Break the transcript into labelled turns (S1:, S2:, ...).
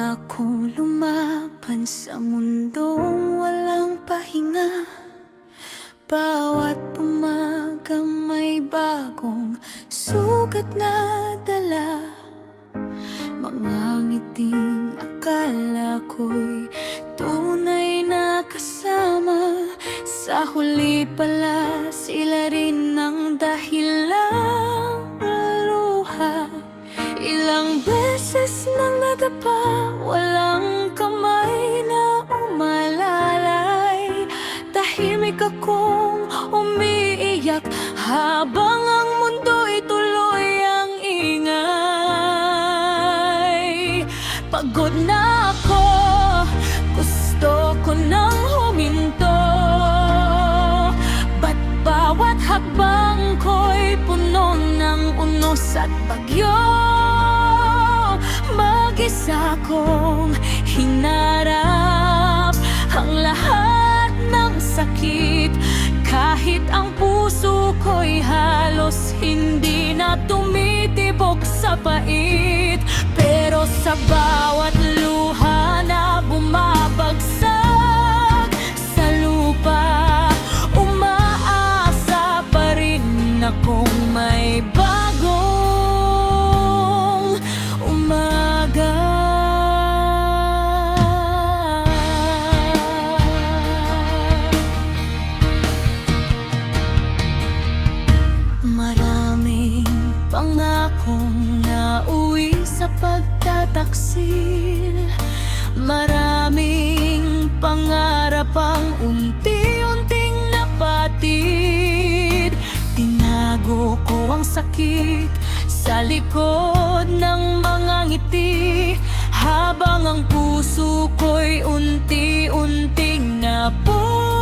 S1: akong lumaban sa mundong walang pahinga. Bawat umaga may bagong sugat na dala. Mga ngiting akala ko'y tunay na kasama. Sa huli pala sila rin ang dahilang luha. Ilang beses nang nadapa, walang kamay na umalalay. Tahimik akong umiiyak habang ang mundo'y tuloy ang ingay. Pagod na ako, gusto ko nang huminto. Ba't bawat hakbang ko'y puno ng unos at bagyo? Mag-isa kong hinarap ang lahat ng sakit. Kahit ang puso ko'y halos hindi na tumitibok sa pait. Pero sa bawat luha na bumabagsak sa lupa, umaasa pa rin akong may bagong umaga. Maraming pangakong nauwi sa pagtataksil. Maraming pangarap ang unti-unting napatid. Tinago ko ang sakit sa likod ng mga ngiti, habang ang puso ko'y unti-unting napuno.